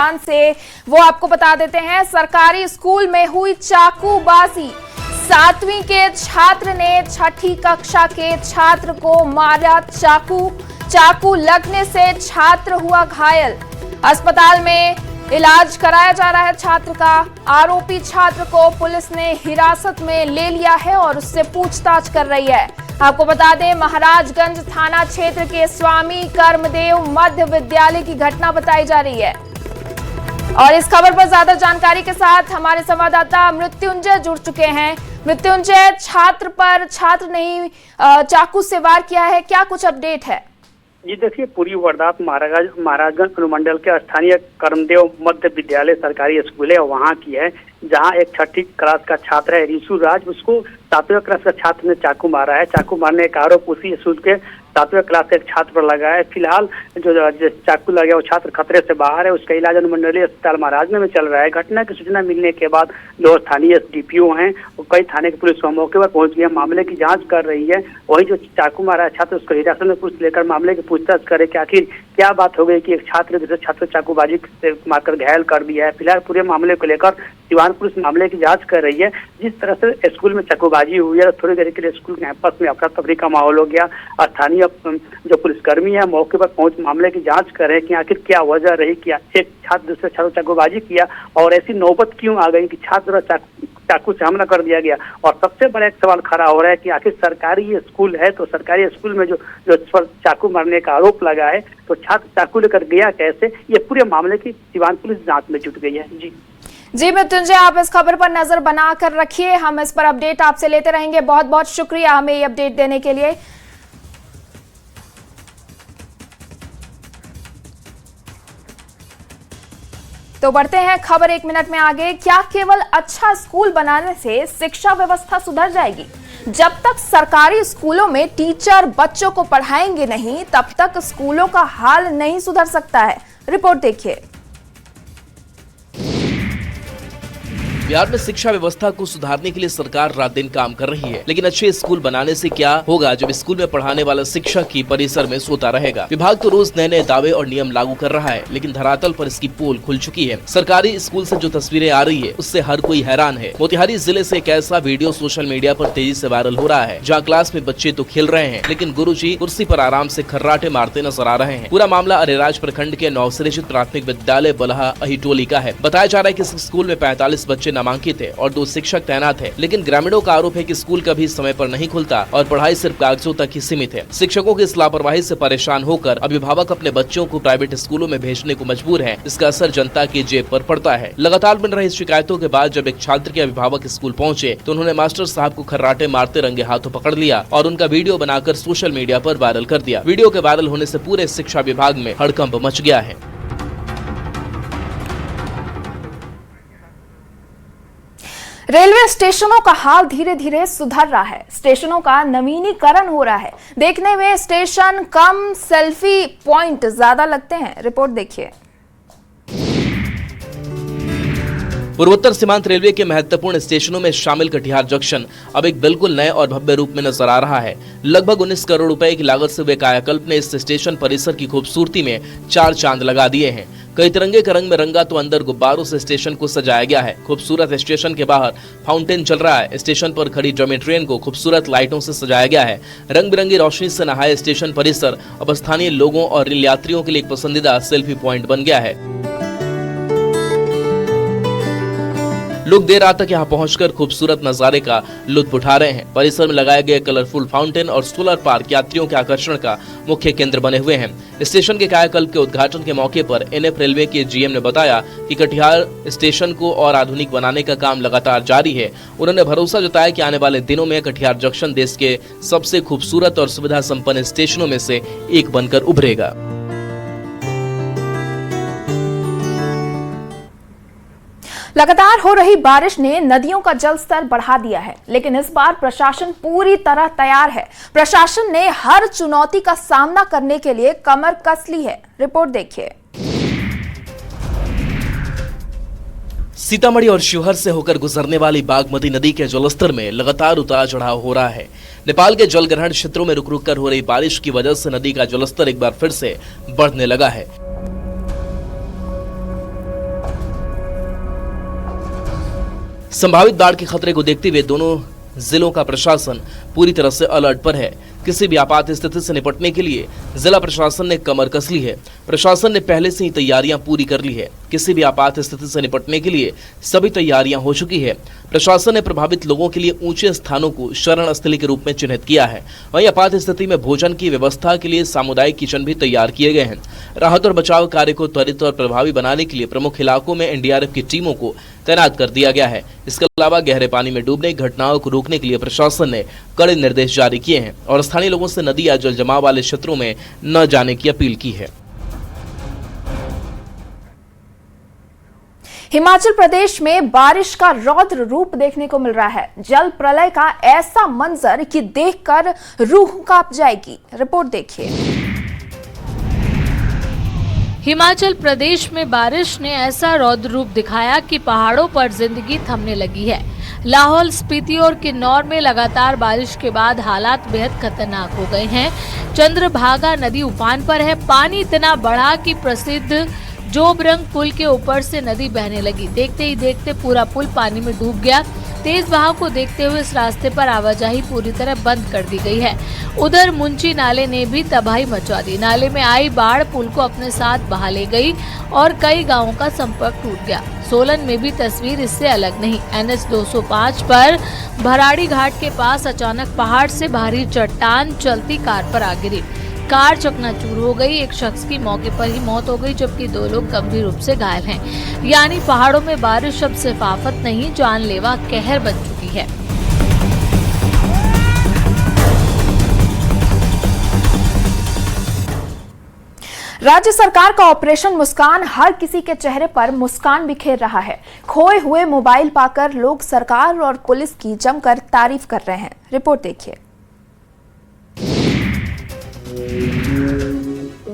बयान से, वो आपको बता देते हैं। सरकारी स्कूल में हुई चाकूबाजी, 7वीं के छात्र ने 6ठी कक्षा के छात्र को मारा चाकू लगने से छात्र हुआ घायल। अस्पताल में इलाज कराया जा रहा है छात्र का। आरोपी छात्र को पुलिस ने हिरासत में ले लिया है और उससे पूछताछ कर रही है। आपको बता दें, महाराजगंज थाना क्षेत्र के स्वामी कर्मदेव मध्य विद्यालय की घटना बताई जा रही है। और इस खबर पर ज्यादा जानकारी के साथ हमारे संवाददाता मृत्युंजय जुड़ चुके हैं। मृत्युंजय, छात्र ने ही चाकू से वार किया है, क्या कुछ अपडेट है? जी देखिए, पूरी वारदात महाराजगंज अनुमंडल के स्थानीय कर्मदेव मध्य विद्यालय सरकारी स्कूल है वहाँ की है, जहाँ एक 6ठी क्लास का छात्र है ऋषु राज, उसको 7वीं क्लास का छात्र ने चाकू मारा है। चाकू मारने का आरोप उसी स्कूल के 7वीं क्लास के एक छात्र पर लगा है। फिलहाल जो चाकू लगा वो छात्र खतरे से बाहर है, उसका इलाज अनुमंडलीय अस्पताल महाराजगंज में चल रहा है। घटना की सूचना मिलने के बाद जो स्थानीय DPO हैं और कई थाने की पुलिस मौके पर पहुंच गई है, मामले की जांच कर रही है। वही जो चाकू मारा है छात्र, उसको हिरासत में पुलिस लेकर मामले की पूछताछ करे कि आखिर क्या बात हो गई कि एक छात्र दूसरे छात्र चाकूबाजी से मारकर घायल कर दिया है। फिलहाल पूरे मामले को लेकर सिवान पुलिस मामले की जांच कर रही है। जिस तरह से स्कूल में चाकूबाजी हुई है, थोड़ी देर के लिए स्कूल कैंपस में अफरा तफरी का माहौल हो गया। स्थानीय जो पुलिसकर्मी है मौके पर पहुंच मामले की जांच कर रहे हैं कि आखिर क्या वजह रही कि एक छात्र दूसरे छात्र चाकूबाजी किया और ऐसी नौबत क्यों आ गई कि छात्र चाकू से हमला कर दिया गया। और सबसे बड़ा एक सवाल खड़ा हो रहा है कि आखिर सरकारी ये स्कूल है, तो सरकारी स्कूल में जो चाकू मारने का आरोप लगा है, तो छात्र चाकू लेकर गया कैसे, ये पूरे मामले की सिवान पुलिस जांच में जुट गई है। जी मृत्युंजय, आप इस खबर पर नजर बनाकर रखिए, हम इस पर अपडेट आपसे लेते रहेंगे। बहुत बहुत शुक्रिया हमें ये अपडेट देने के लिए। तो बढ़ते हैं खबर 1 मिनट में आगे। क्या केवल अच्छा स्कूल बनाने से शिक्षा व्यवस्था सुधर जाएगी? जब तक सरकारी स्कूलों में टीचर बच्चों को पढ़ाएंगे नहीं, तब तक स्कूलों का हाल नहीं सुधर सकता है। रिपोर्ट देखिए। बिहार में शिक्षा व्यवस्था को सुधारने के लिए सरकार रात दिन काम कर रही है, लेकिन अच्छे स्कूल बनाने से क्या होगा जब स्कूल में पढ़ाने वाला शिक्षक ही परिसर में सोता रहेगा। विभाग तो रोज नए नए दावे और नियम लागू कर रहा है, लेकिन धरातल पर इसकी पोल खुल चुकी है। सरकारी स्कूल से जो तस्वीरें आ रही है उससे हर कोई हैरान है। मोतिहारी जिले से एक ऐसा वीडियो सोशल मीडिया पर तेजी से वायरल हो रहा है, जहाँ क्लास में बच्चे तो खेल रहे हैं, लेकिन गुरुजी कुर्सी पर आराम से खर्राटे मारते नजर आ रहे हैं। पूरा मामला अरेराज प्रखंड के नवसृजित प्राथमिक विद्यालय बलहा अहिटोली का है। बताया जा रहा है कि इस स्कूल में 45 बच्चे नामांकित है और 2 शिक्षक तैनात है, लेकिन ग्रामीणों का आरोप है कि स्कूल कभी समय पर नहीं खुलता और पढ़ाई सिर्फ कागजों तक ही सीमित है। शिक्षकों की इस लापरवाही से परेशान होकर अभिभावक अपने बच्चों को प्राइवेट स्कूलों में भेजने को मजबूर है। इसका असर जनता की जेब पर पड़ता है। लगातार मिल रही शिकायतों के बाद जब एक छात्र के अभिभावक स्कूल पहुंचे तो उन्होंने मास्टर साहब को खर्राटे मारते रंगे हाथों पकड़ लिया और उनका वीडियो बनाकर सोशल मीडिया पर वायरल कर दिया। वीडियो के वायरल होने से पूरे शिक्षा विभाग में हड़कंप मच गया है। रेलवे स्टेशनों का हाल धीरे धीरे सुधर रहा है। स्टेशनों का नवीनीकरण हो रहा है। देखने में स्टेशन कम, सेल्फी पॉइंट ज्यादा लगते हैं। रिपोर्ट देखिए। पूर्वोत्तर सीमांत रेलवे के महत्वपूर्ण स्टेशनों में शामिल कटिहार जंक्शन अब एक बिल्कुल नए और भव्य रूप में नजर आ रहा है। लगभग 19 करोड़ रुपए की लागत से हुए कायाकल्प ने इस स्टेशन परिसर की खूबसूरती में 4 चांद लगा दिए हैं। कई तिरंगे का रंग में रंगा तो अंदर गुब्बारों से स्टेशन को सजाया गया है। खूबसूरत स्टेशन के बाहर फाउंटेन चल रहा है। स्टेशन पर खड़ी डमी ट्रेन को खूबसूरत लाइटों से सजाया गया है। रंग बिरंगी रोशनी से नहाए स्टेशन परिसर अब स्थानीय लोगों और रेल यात्रियों के लिए एक पसंदीदा सेल्फी पॉइंट बन गया है। लोग देर रात तक यहाँ पहुंचकर खूबसूरत नजारे का लुत्फ उठा रहे हैं। परिसर में लगाए गए कलरफुल फाउंटेन और सोलर पार्क यात्रियों के आकर्षण का मुख्य केंद्र बने हुए हैं। स्टेशन के कायाकल्प के उद्घाटन के मौके पर NF रेलवे के GM ने बताया कि कटिहार स्टेशन को और आधुनिक बनाने का काम लगातार जारी है। उन्होंने भरोसा जताया कि आने वाले दिनों में कटिहार जंक्शन देश के सबसे खूबसूरत और सुविधा संपन्न स्टेशनों में से एक बनकर उभरेगा। लगातार हो रही बारिश ने नदियों का जल स्तर बढ़ा दिया है, लेकिन इस बार प्रशासन पूरी तरह तैयार है। प्रशासन ने हर चुनौती का सामना करने के लिए कमर कस ली है। रिपोर्ट देखिए। सीतामढ़ी और शिवहर से होकर गुजरने वाली बागमती नदी के जलस्तर में लगातार उतार चढ़ाव हो रहा है। नेपाल के जलग्रहण क्षेत्रों में रुक रुक कर हो रही बारिश की वजह से नदी का जलस्तर एक बार फिर से बढ़ने लगा है। संभावित बाढ़ के खतरे को देखते हुए दोनों जिलों का प्रशासन पूरी तरह से अलर्ट पर है। किसी भी आपात स्थिति से निपटने के लिए जिला प्रशासन ने कमर कस ली है। प्रशासन ने पहले से ही तैयारियां पूरी कर ली है। किसी भी आपात स्थिति से निपटने के लिए सभी तैयारियां हो चुकी है। प्रशासन ने प्रभावित लोगों के लिए ऊंचे स्थानों को शरण स्थली के रूप में चिन्हित किया है। वहीं आपात स्थिति में भोजन की व्यवस्था के लिए सामुदायिक किचन भी तैयार किए गए हैं। राहत और बचाव कार्य को त्वरित और प्रभावी बनाने के लिए प्रमुख इलाकों में एनडीआरएफ की टीमों को तैनात कर दिया गया है। इसके अलावा गहरे पानी में डूबने की घटनाओं को रोकने के लिए प्रशासन ने कड़े निर्देश जारी किए हैं और स्थानीय लोगों से नदी या जल जमाव वाले क्षेत्रों में न जाने की अपील की है। हिमाचल प्रदेश में बारिश का रौद्र रूप देखने को मिल रहा है। जल प्रलय का ऐसा मंजर कि देखकर रूह कांप जाएगी। रिपोर्ट देखिए। हिमाचल प्रदेश में बारिश ने ऐसा रौद्र रूप दिखाया कि पहाड़ों पर जिंदगी थमने लगी है। लाहौल, स्पीति और किन्नौर में लगातार बारिश के बाद हालात बेहद खतरनाक हो गए हैं। चंद्रभागा नदी उफान पर है। पानी इतना बढ़ा कि प्रसिद्ध जोबरंग पुल के ऊपर से नदी बहने लगी। देखते ही देखते पूरा पुल पानी में डूब गया। तेज बहाव को देखते हुए इस रास्ते पर आवाजाही पूरी तरह बंद कर दी गई है। उधर मुंची नाले ने भी तबाही मचा दी। नाले में आई बाढ़ पुल को अपने साथ बहा ले गई और कई गांवों का संपर्क टूट गया। सोलन में भी तस्वीर इससे अलग नहीं। NH 205 पर भराड़ी घाट के पास अचानक पहाड़ से भारी चट्टान चलती कार पर आ गिरी। कार चकनाचूर हो गई। एक शख्स की मौके पर ही मौत हो गई, जबकि 2 लोग गंभीर रूप से घायल हैं। यानी पहाड़ों में बारिश अब सिर्फ आफत नहीं, जानलेवा कहर बन चुकी है। राज्य सरकार का ऑपरेशन मुस्कान हर किसी के चेहरे पर मुस्कान बिखेर रहा है। खोए हुए मोबाइल पाकर लोग सरकार और पुलिस की जमकर तारीफ कर रहे हैं। रिपोर्ट देखिए।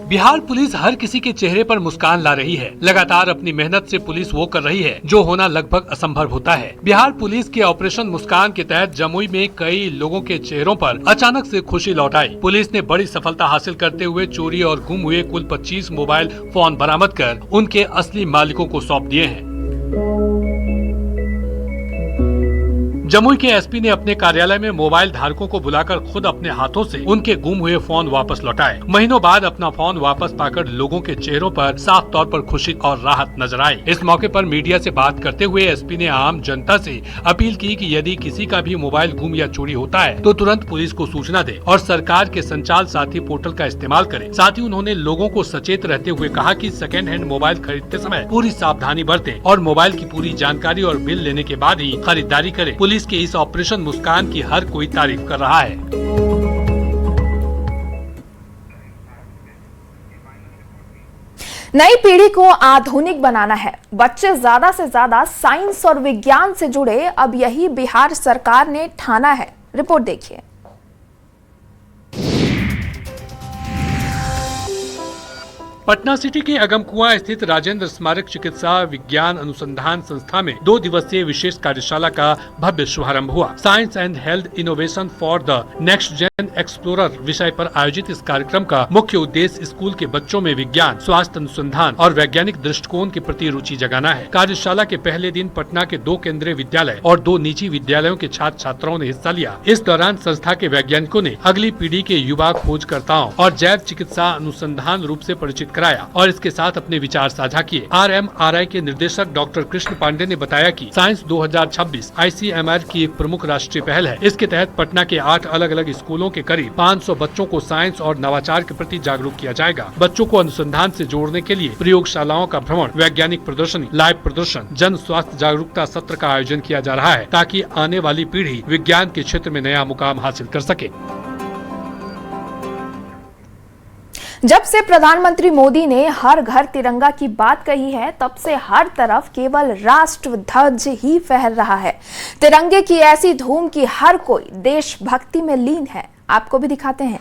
बिहार पुलिस हर किसी के चेहरे पर मुस्कान ला रही है। लगातार अपनी मेहनत से पुलिस वो कर रही है जो होना लगभग असंभव होता है। बिहार पुलिस के ऑपरेशन मुस्कान के तहत जमुई में कई लोगों के चेहरों पर अचानक से खुशी लौट आई। पुलिस ने बड़ी सफलता हासिल करते हुए चोरी और गुम हुए कुल 25 मोबाइल फोन बरामद कर उनके असली मालिकों को सौंप दिए हैं। जमुई के एसपी ने अपने कार्यालय में मोबाइल धारकों को बुलाकर खुद अपने हाथों से उनके गुम हुए फोन वापस लौटाए। महीनों बाद अपना फोन वापस पाकर लोगों के चेहरों पर साफ तौर पर खुशी और राहत नजर आई। इस मौके पर मीडिया से बात करते हुए एसपी ने आम जनता से अपील की कि यदि किसी का भी मोबाइल गुम या चोरी होता है तो तुरंत पुलिस को सूचना दे और सरकार के संचाल साथी पोर्टल का इस्तेमाल करे। साथ ही उन्होंने लोगों को सचेत रहते हुए कहा कि सेकेंड हैंड मोबाइल खरीदते समय पूरी सावधानी बरतें और मोबाइल की पूरी जानकारी और बिल लेने के बाद ही खरीदारी करें। पुलिस के इस ऑपरेशन मुस्कान की हर कोई तारीफ कर रहा है। नई पीढ़ी को आधुनिक बनाना है। बच्चे ज्यादा से ज्यादा साइंस और विज्ञान से जुड़े, अब यही बिहार सरकार ने ठाना है। रिपोर्ट देखिए। पटना सिटी के अगमकुआं स्थित राजेंद्र स्मारक चिकित्सा विज्ञान अनुसंधान संस्था में 2 दिवसीय विशेष कार्यशाला का भव्य शुभारंभ हुआ। Science and health innovation for the next gen explorer विषय पर आयोजित इस कार्यक्रम का मुख्य उद्देश्य स्कूल के बच्चों में विज्ञान, स्वास्थ्य अनुसंधान और वैज्ञानिक दृष्टिकोण के प्रति रुचि जगाना है। कार्यशाला के पहले दिन पटना के 2 केंद्रीय विद्यालय और 2 निजी विद्यालयों के छात्र छात्राओं ने हिस्सा लिया। इस दौरान संस्था के वैज्ञानिकों ने अगली पीढ़ी के युवा खोजकर्ताओं और जैव चिकित्सा अनुसंधान रूप से परिचित कराया और इसके साथ अपने विचार साझा किए। RMRI के निर्देशक डॉक्टर कृष्ण पांडे ने बताया कि साइंस 2026 ICMR की एक प्रमुख राष्ट्रीय पहल है। इसके तहत पटना के 8 अलग अलग स्कूलों के करीब 500 बच्चों को साइंस और नवाचार के प्रति जागरूक किया जाएगा। बच्चों को अनुसंधान से जोड़ने के लिए प्रयोगशालाओं का भ्रमण, वैज्ञानिक प्रदर्शनी, लाइव प्रदर्शन, जन स्वास्थ्य जागरूकता सत्र का आयोजन किया जा रहा है ताकि आने वाली पीढ़ी विज्ञान के क्षेत्र में नया मुकाम हासिल कर सके। जब से प्रधानमंत्री मोदी ने हर घर तिरंगा की बात कही है, तब से हर तरफ केवल राष्ट्र ध्वज ही फहर रहा है। तिरंगे की ऐसी धूम कि हर कोई देशभक्ति में लीन है। आपको भी दिखाते हैं।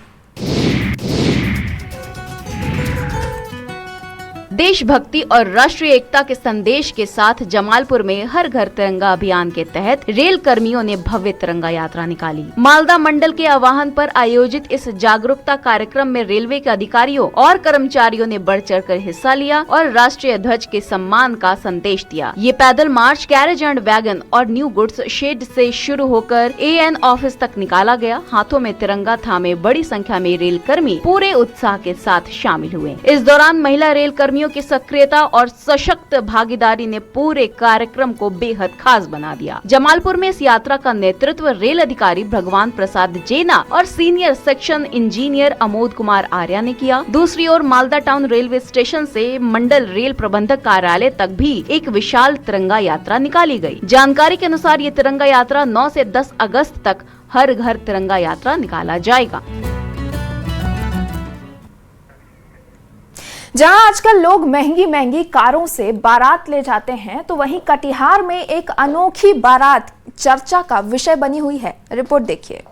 देशभक्ति और राष्ट्रीय एकता के संदेश के साथ जमालपुर में हर घर तिरंगा अभियान के तहत रेल कर्मियों ने भव्य तिरंगा यात्रा निकाली। मालदा मंडल के आह्वान पर आयोजित इस जागरूकता कार्यक्रम में रेलवे के अधिकारियों और कर्मचारियों ने बढ़ चढ़कर हिस्सा लिया और राष्ट्रीय ध्वज के सम्मान का संदेश दिया। ये पैदल मार्च कैरेज एंड वैगन और न्यू गुड्स शेड से शुरू होकर AN ऑफिस तक निकाला गया। हाथों में तिरंगा थामे बड़ी संख्या में रेल कर्मी पूरे उत्साह के साथ शामिल हुए। इस दौरान महिला रेल कर्मियों की सक्रियता और सशक्त भागीदारी ने पूरे कार्यक्रम को बेहद खास बना दिया। जमालपुर में इस यात्रा का नेतृत्व रेल अधिकारी भगवान प्रसाद जेना और senior section engineer Amod Kumar Arya ने किया। दूसरी ओर मालदा टाउन रेलवे स्टेशन से मंडल रेल प्रबंधक कार्यालय तक भी एक विशाल तिरंगा यात्रा निकाली गई। जानकारी के अनुसार ये तिरंगा यात्रा 9 से 10 अगस्त तक हर घर तिरंगा यात्रा निकाला जाएगा। जहां आजकल लोग महंगी महंगी कारों से बारात ले जाते हैं, तो वहीं कटिहार में एक अनोखी बारात चर्चा का विषय बनी हुई है। रिपोर्ट देखिए।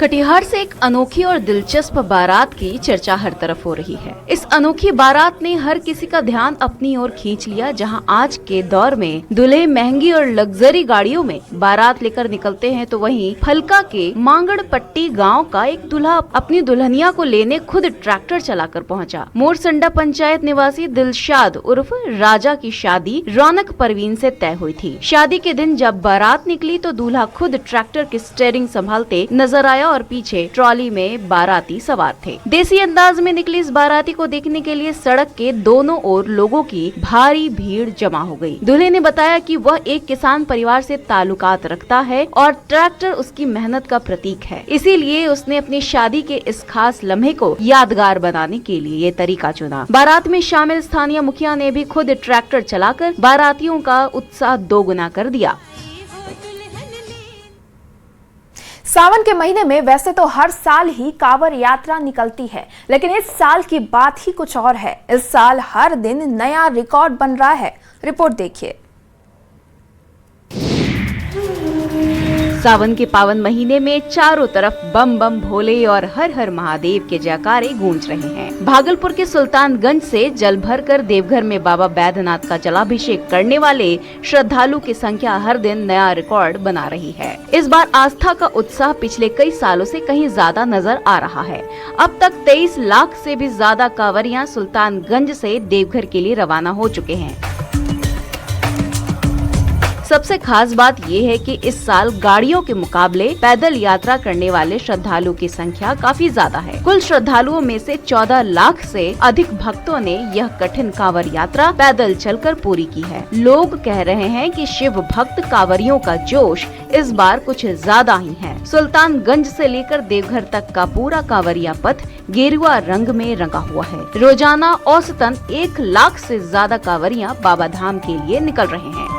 कटिहार से एक अनोखी और दिलचस्प बारात की चर्चा हर तरफ हो रही है। इस अनोखी बारात ने हर किसी का ध्यान अपनी ओर खींच लिया। जहां आज के दौर में दूल्हे महंगी और लग्जरी गाड़ियों में बारात लेकर निकलते हैं, तो वहीं फलका के मांगड़पट्टी गांव का एक दूल्हा अपनी दुल्हनिया को लेने खुद ट्रैक्टर चलाकर पहुंचा। मोरसंडा पंचायत निवासी दिलशाद उर्फ राजा की शादी रौनक परवीन से तय हुई थी। शादी के दिन जब बारात निकली तो दूल्हा खुद ट्रैक्टर की स्टीयरिंग संभालते नजर आया और पीछे ट्रॉली में बाराती सवार थे। देसी अंदाज में निकली इस बाराती को देखने के लिए सड़क के दोनों ओर लोगों की भारी भीड़ जमा हो गई। दूल्हे ने बताया कि वह एक किसान परिवार से ताल्लुकात रखता है और ट्रैक्टर उसकी मेहनत का प्रतीक है। इसीलिए उसने अपनी शादी के इस खास लम्हे को यादगार बनाने के लिए ये तरीका चुना। बारात में शामिल स्थानीय मुखिया ने भी खुद ट्रैक्टर चलाकर बारातियों का उत्साह दोगुना कर दिया। सावन के महीने में वैसे तो हर साल ही कांवड़ यात्रा निकलती है, लेकिन इस साल की बात ही कुछ और है। इस साल हर दिन नया रिकॉर्ड बन रहा है। रिपोर्ट देखिए। सावन के पावन महीने में चारों तरफ बम बम भोले और हर हर महादेव के जयकारे गूंज रहे हैं। भागलपुर के सुल्तानगंज से जल भरकर देवघर में बाबा बैद्यनाथ का जलाभिषेक करने वाले श्रद्धालु की संख्या हर दिन नया रिकॉर्ड बना रही है। इस बार आस्था का उत्साह पिछले कई सालों से कहीं ज्यादा नजर आ रहा है। अब तक 23 लाख से भी ज्यादा कांवरियां सुल्तानगंज से देवघर के लिए रवाना हो चुके हैं। सबसे खास बात ये है कि इस साल गाड़ियों के मुकाबले पैदल यात्रा करने वाले श्रद्धालुओं की संख्या काफी ज्यादा है। कुल श्रद्धालुओं में से 14 लाख से अधिक भक्तों ने यह कठिन कांवड़ यात्रा पैदल चलकर पूरी की है। लोग कह रहे हैं कि शिव भक्त कांवरियों का जोश इस बार कुछ ज्यादा ही है। सुल्तानगंज से लेकर देवघर तक का पूरा कांवरिया पथ गेरुआ रंग में रंगा हुआ है। रोजाना औसतन 1 लाख से ज्यादा कांवरियां बाबा धाम के लिए निकल रहे हैं।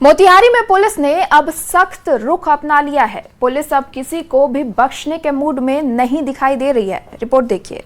मोतिहारी में पुलिस ने अब सख्त रुख अपना लिया है। पुलिस अब किसी को भी बख्शने के मूड में नहीं दिखाई दे रही है। रिपोर्ट देखिए।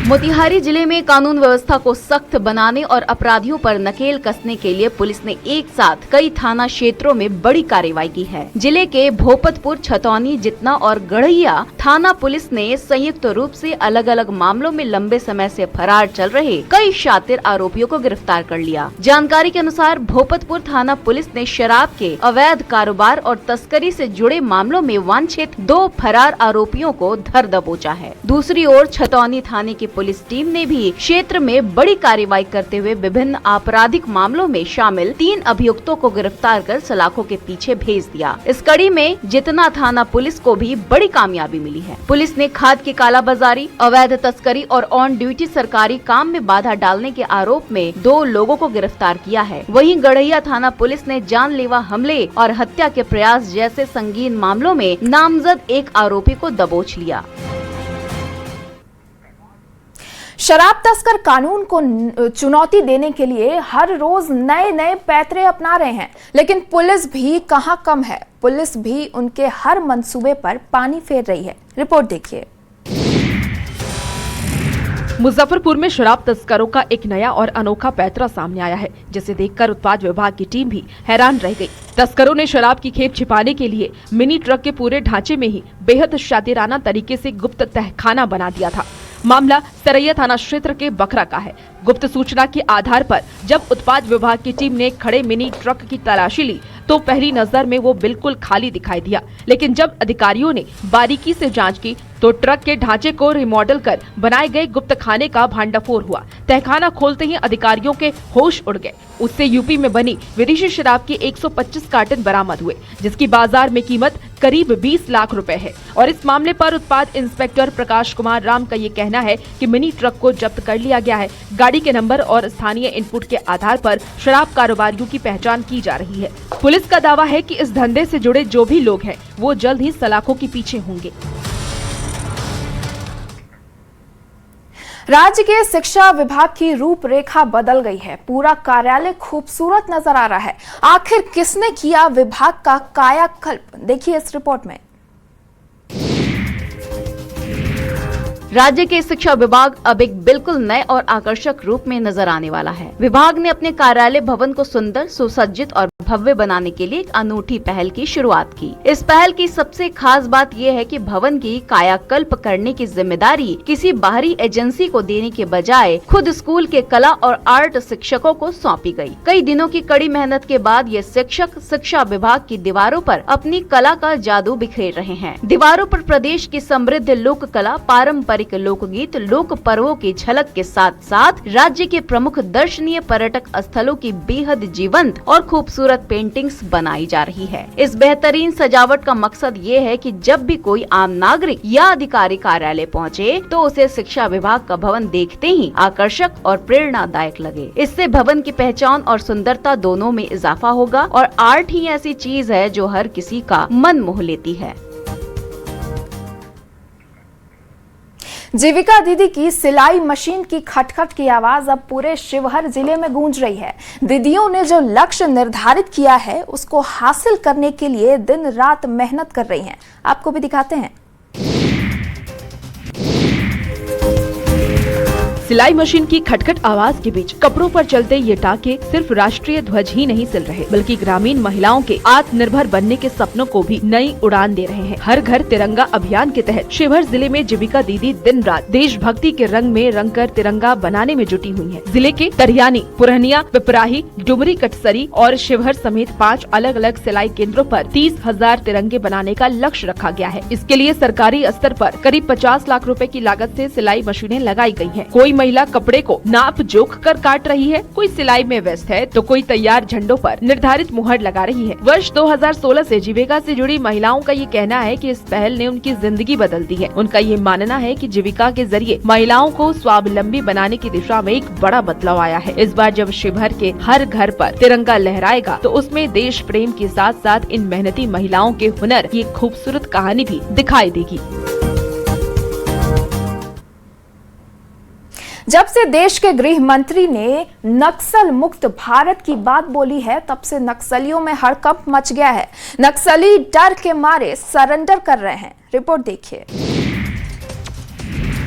मोतिहारी जिले में कानून व्यवस्था को सख्त बनाने और अपराधियों पर नकेल कसने के लिए पुलिस ने एक साथ कई थाना क्षेत्रों में बड़ी कार्रवाई की है। जिले के भोपतपुर, छतौनी, जितना और गढ़ैया थाना पुलिस ने संयुक्त रूप से अलग अलग मामलों में लंबे समय से फरार चल रहे कई शातिर आरोपियों को गिरफ्तार कर लिया। जानकारी के अनुसार भोपतपुर थाना पुलिस ने शराब के अवैध कारोबार और तस्करी से जुड़े मामलों में वांछित 2 फरार आरोपियों को धर दबोचा है। दूसरी ओर छतौनी थाने की पुलिस टीम ने भी क्षेत्र में बड़ी कार्रवाई करते हुए विभिन्न आपराधिक मामलों में शामिल 3 अभियुक्तों को गिरफ्तार कर सलाखों के पीछे भेज दिया। इस कड़ी में जितना थाना पुलिस को भी बड़ी कामयाबी मिली है। पुलिस ने खाद की कालाबाजारी, अवैध तस्करी और ऑन ड्यूटी सरकारी काम में बाधा डालने के आरोप में 2 लोगों को गिरफ्तार किया है। वहीं गढ़ैया थाना पुलिस ने जानलेवा हमले और हत्या के प्रयास जैसे संगीन मामलों में नामजद एक आरोपी को दबोच लिया। शराब तस्कर कानून को चुनौती देने के लिए हर रोज नए नए पैतरे अपना रहे हैं, लेकिन पुलिस भी कहां कम है। पुलिस भी उनके हर मंसूबे पर पानी फेर रही है। रिपोर्ट देखिए। मुजफ्फरपुर में शराब तस्करों का एक नया और अनोखा पैंतरा सामने आया है, जिसे देखकर उत्पाद विभाग की टीम भी हैरान रह गई। तस्करों ने शराब की खेप छिपाने के लिए मिनी ट्रक के पूरे ढांचे में ही बेहद शातिराना तरीके से गुप्त तहखाना बना दिया था। मामला सरैया थाना क्षेत्र के बकरा का है। गुप्त सूचना के आधार पर जब उत्पाद विभाग की टीम ने खड़े मिनी ट्रक की तलाशी ली तो पहली नजर में वो बिल्कुल खाली दिखाई दिया, लेकिन जब अधिकारियों ने बारीकी से जांच की तो ट्रक के ढांचे को रिमॉडल कर बनाए गए गुप्त खाने का भांडाफोड़ हुआ। तहखाना खोलते ही अधिकारियों के होश उड़ गए। उससे यूपी में बनी विदेशी शराब की 125 कार्टन बरामद हुए, जिसकी बाजार में कीमत करीब 20 लाख रुपए है। और इस मामले पर उत्पाद इंस्पेक्टर प्रकाश कुमार राम का ये कहना है कि मिनी ट्रक को जब्त कर लिया गया है। गाड़ी के नंबर और स्थानीय इनपुट के आधार पर शराब कारोबारियों की पहचान की जा रही है। पुलिस का दावा है कि इस धंधे से जुड़े जो भी लोग हैं वो जल्द ही सलाखों के पीछे होंगे। राज्य के शिक्षा विभाग की रूपरेखा बदल गई है। पूरा कार्यालय खूबसूरत नजर आ रहा है। आखिर किसने किया विभाग का कायाकल्प, देखिए इस रिपोर्ट में। राज्य के शिक्षा विभाग अब एक बिल्कुल नए और आकर्षक रूप में नजर आने वाला है। विभाग ने अपने कार्यालय भवन को सुंदर, सुसज्जित और भव्य बनाने के लिए एक अनूठी पहल की शुरुआत की। इस पहल की सबसे खास बात यह है कि भवन की कायाकल्प करने की जिम्मेदारी किसी बाहरी एजेंसी को देने के बजाय खुद स्कूल के कला और आर्ट शिक्षकों को सौंपी गई। कई दिनों की कड़ी मेहनत के बाद ये शिक्षक शिक्षा विभाग की दीवारों पर अपनी कला का जादू बिखेर रहे हैं। दीवारों पर प्रदेश की समृद्ध लोक कला, पारंपरिक लोकगीत, लोक पर्वों की झलक के साथ साथ राज्य के प्रमुख दर्शनीय पर्यटक स्थलों की बेहद जीवंत और खूबसूरत पेंटिंग्स बनाई जा रही है। इस बेहतरीन सजावट का मकसद ये है कि जब भी कोई आम नागरिक या अधिकारी कार्यालय पहुँचे तो उसे शिक्षा विभाग का भवन देखते ही आकर्षक और प्रेरणादायक लगे। इससे भवन की पहचान और सुंदरता दोनों में इजाफा होगा और आर्ट ही ऐसी चीज है जो हर किसी का मन मोह लेती है। जीविका दीदी की सिलाई मशीन की खटखट की आवाज अब पूरे शिवहर जिले में गूंज रही है। दीदियों ने जो लक्ष्य निर्धारित किया है उसको हासिल करने के लिए दिन रात मेहनत कर रही हैं। आपको भी दिखाते हैं। सिलाई मशीन की खटखट आवाज के बीच कपड़ों पर चलते ये टाके सिर्फ राष्ट्रीय ध्वज ही नहीं सिल रहे, बल्कि ग्रामीण महिलाओं के आत्मनिर्भर बनने के सपनों को भी नई उड़ान दे रहे हैं। हर घर तिरंगा अभियान के तहत शिवहर जिले में जीविका दीदी दिन रात देशभक्ति के रंग में रंगकर तिरंगा बनाने में जुटी हुई है। जिले के तरियानी, पुरहनिया, पिपराही, डुमरी, कटसरी और शिवहर समेत 5 अलग अलग सिलाई केंद्रों पर 30,000 तिरंगे बनाने का लक्ष्य रखा गया है। इसके लिए सरकारी स्तर पर करीब 50 लाख रुपए की लागत से सिलाई मशीनें लगाई गई हैं। कोई महिला कपड़े को नाप जोख कर काट रही है, कोई सिलाई में व्यस्त है तो कोई तैयार झंडों पर निर्धारित मुहर लगा रही है। वर्ष 2016 से जीविका से जुड़ी महिलाओं का ये कहना है कि इस पहल ने उनकी जिंदगी बदल दी है। उनका ये मानना है कि जीविका के जरिए महिलाओं को स्वावलंबी बनाने की दिशा में एक बड़ा बदलाव आया है। इस बार जब शिवहर के हर घर पर तिरंगा लहराएगा तो उसमें देश प्रेम के साथ साथ इन मेहनती महिलाओं के हुनर की एक खूबसूरत कहानी भी दिखाई देगी। जब से देश के गृह मंत्री ने नक्सल मुक्त भारत की बात बोली है, तब से नक्सलियों में हड़कंप मच गया है। नक्सली डर के मारे सरेंडर कर रहे हैं। रिपोर्ट देखिए।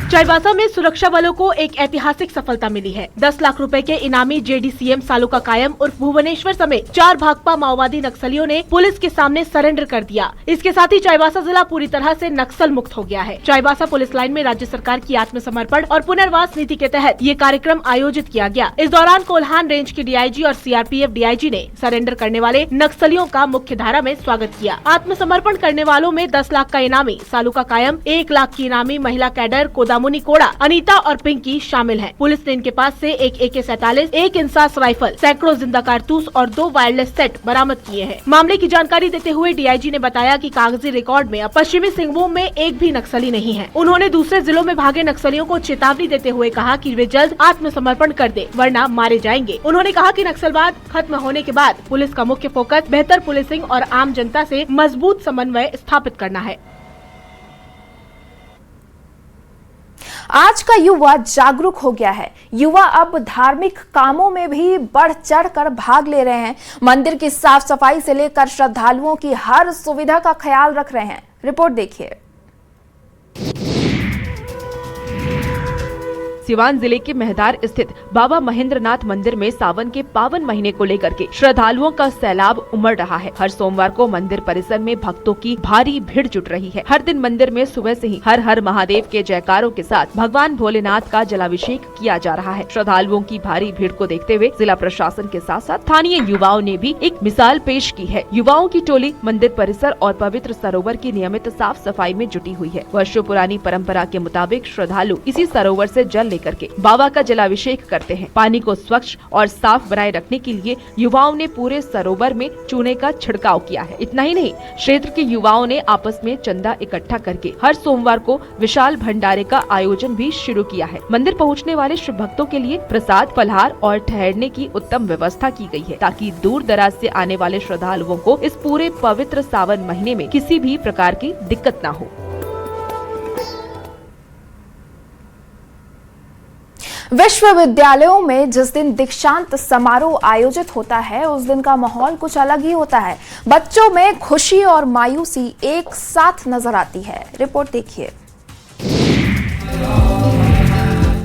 चाईबासा में सुरक्षा बलों को एक ऐतिहासिक सफलता मिली है। 10 लाख रुपए के इनामी जेडीसीएम सालुका कायम उर्फ भुवनेश्वर समेत 4 भाकपा माओवादी नक्सलियों ने पुलिस के सामने सरेंडर कर दिया। इसके साथ ही चाईबासा जिला पूरी तरह से नक्सल मुक्त हो गया है। चाईबासा पुलिस लाइन में राज्य सरकार की आत्मसमर्पण और पुनर्वास नीति के तहत ये कार्यक्रम आयोजित किया गया। इस दौरान कोल्हान रेंज के डीआईजी और सीआरपीएफ डीआईजी ने सरेंडर करने वाले नक्सलियों का मुख्य धारा में स्वागत किया। आत्मसमर्पण करने वालों में 10 लाख का इनामी सालुका कायम, 1 लाख की इनामी महिला कैडर कोदामुनी कोड़ा, अनीता और पिंकी शामिल हैं। पुलिस ने इनके पास से एक AK-47, 1 इंसास राइफल, सैकड़ों जिंदा कारतूस और 2 वायरलेस सेट बरामद किए हैं। मामले की जानकारी देते हुए डीआईजी ने बताया कि कागजी रिकॉर्ड में अब पश्चिमी सिंहभूम में एक भी नक्सली नहीं है। उन्होंने दूसरे जिलों में भागे नक्सलियों को चेतावनी देते हुए कहा कि वे जल्द आत्मसमर्पण कर दे, वरना मारे जाएंगे। उन्होंने कहा कि नक्सलवाद खत्म होने के बाद पुलिस का मुख्य फोकस बेहतर पुलिसिंग और आम जनता से मजबूत समन्वय स्थापित करना है। आज का युवा जागरूक हो गया है। युवा अब धार्मिक कामों में भी बढ़ चढ़ कर भाग ले रहे हैं। मंदिर की साफ सफाई से लेकर श्रद्धालुओं की हर सुविधा का ख्याल रख रहे हैं। रिपोर्ट देखिए। सिवान जिले के मेहदार स्थित बाबा महेंद्रनाथ मंदिर में सावन के पावन महीने को लेकर के श्रद्धालुओं का सैलाब उमड़ रहा है। हर सोमवार को मंदिर परिसर में भक्तों की भारी भीड़ जुट रही है। हर दिन मंदिर में सुबह से ही हर हर महादेव के जयकारों के साथ भगवान भोलेनाथ का जलाभिषेक किया जा रहा है। श्रद्धालुओं की भारी भीड़ को देखते हुए जिला प्रशासन के साथ साथ स्थानीय युवाओं ने भी एक मिसाल पेश की है। युवाओं की टोली मंदिर परिसर और पवित्र सरोवर की नियमित साफ सफाई में जुटी हुई है। वर्षों पुरानी परंपरा के मुताबिक श्रद्धालु इसी सरोवर से जल लेकर के बाबा का जलाभिषेक करते हैं। पानी को स्वच्छ और साफ बनाए रखने के लिए युवाओं ने पूरे सरोवर में चूने का छिड़काव किया है। इतना ही नहीं, क्षेत्र के युवाओं ने आपस में चंदा इकट्ठा करके हर सोमवार को विशाल भंडारे का आयोजन भी शुरू किया है। मंदिर पहुंचने वाले शिव भक्तों के लिए प्रसाद, फलहार और ठहरने की उत्तम व्यवस्था की गई है, ताकि दूर दराज से आने वाले श्रद्धालुओं को इस पूरे पवित्र सावन महीने में किसी भी प्रकार की दिक्कत न हो। विश्वविद्यालयों में जिस दिन दीक्षांत समारोह आयोजित होता है, उस दिन का माहौल कुछ अलग ही होता है। बच्चों में खुशी और मायूसी एक साथ नजर आती है। रिपोर्ट देखिए।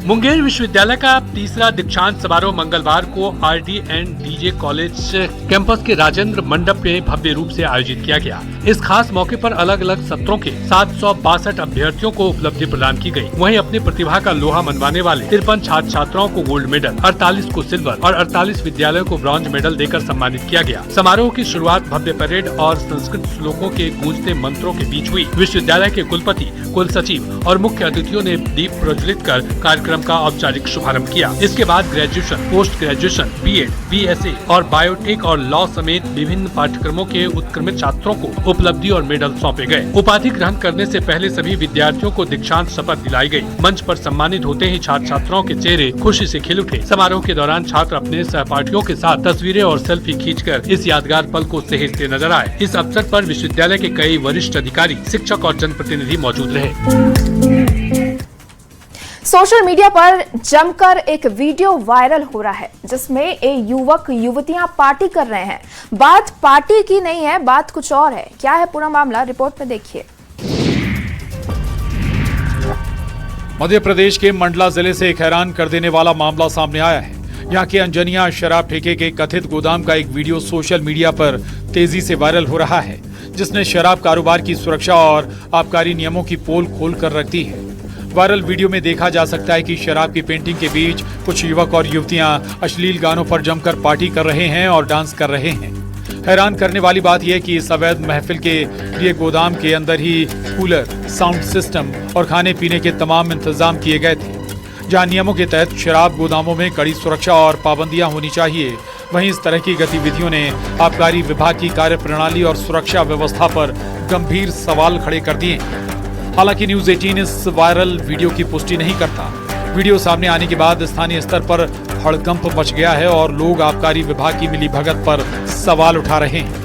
मुंगेर विश्वविद्यालय का तीसरा दीक्षांत समारोह मंगलवार को RD&DJ कॉलेज कैंपस के राजेंद्र मंडप में भव्य रूप से आयोजित किया गया। इस खास मौके पर अलग अलग सत्रों के 762 अभ्यर्थियों को उपलब्धि प्रदान की गई। वहीं अपनी प्रतिभा का लोहा मनवाने वाले 53 छात्र छात्राओं को गोल्ड मेडल, 48 को सिल्वर और 48 विद्यालयों को ब्रॉन्ज मेडल देकर सम्मानित किया गया। समारोह की शुरुआत भव्य परेड और संस्कृत श्लोकों के गूंजते मंत्रों के बीच हुई। विश्वविद्यालय के कुलपति, कुल सचिव और मुख्य अतिथियों ने दीप प्रज्वलित कर कार्यक्रम का औपचारिक शुभारंभ किया। इसके बाद graduation, post graduation, BEd, BSc और बायोटेक और लॉ समेत विभिन्न पाठ्यक्रमों के उत्क्रमित छात्रों को उपलब्धि और मेडल सौंपे गए। उपाधि ग्रहण करने से पहले सभी विद्यार्थियों को दीक्षांत शपथ दिलाई गई। मंच पर सम्मानित होते ही छात्र छात्राओं के चेहरे खुशी से खिल उठे। समारोह के दौरान छात्र अपने सहपाठियों के साथ तस्वीरें और सेल्फी खींचकर इस यादगार पल को सहेजते नजर आए। इस अवसर पर विश्वविद्यालय के कई वरिष्ठ अधिकारी, शिक्षक और जनप्रतिनिधि मौजूद रहे। सोशल मीडिया पर जमकर एक वीडियो वायरल हो रहा है, जिसमें एक युवक युवतियां पार्टी कर रहे हैं। बात पार्टी की नहीं है, बात कुछ और है। क्या है पूरा मामला, रिपोर्ट में देखिए। मध्य प्रदेश के मंडला जिले से एक हैरान कर देने वाला मामला सामने आया है। यहाँ के अंजनिया शराब ठेके के कथित गोदाम का एक वीडियो सोशल मीडिया पर तेजी से वायरल हो रहा है, जिसने शराब कारोबार की सुरक्षा और आबकारी नियमों की पोल खोल कर रख दी है। वायरल वीडियो में देखा जा सकता है कि शराब की पेंटिंग के बीच कुछ युवक और युवतियां अश्लील गानों पर जमकर पार्टी कर रहे हैं और डांस कर रहे हैं। हैरान करने वाली बात यह कि इस अवैध महफिल के लिए गोदाम के अंदर ही कूलर, साउंड सिस्टम और खाने पीने के तमाम इंतजाम किए गए थे। जहां नियमों के तहत शराब गोदामों में कड़ी सुरक्षा और पाबंदियां होनी चाहिए, वहीं इस तरह की गतिविधियों ने आबकारी विभाग की कार्यप्रणाली और सुरक्षा व्यवस्था पर गंभीर सवाल खड़े कर दिए। हालांकि न्यूज 18 इस वायरल वीडियो की पुष्टि नहीं करता। वीडियो सामने आने के बाद स्थानीय स्तर पर हड़कंप मच गया है और लोग आबकारी विभाग की मिलीभगत पर सवाल उठा रहे हैं।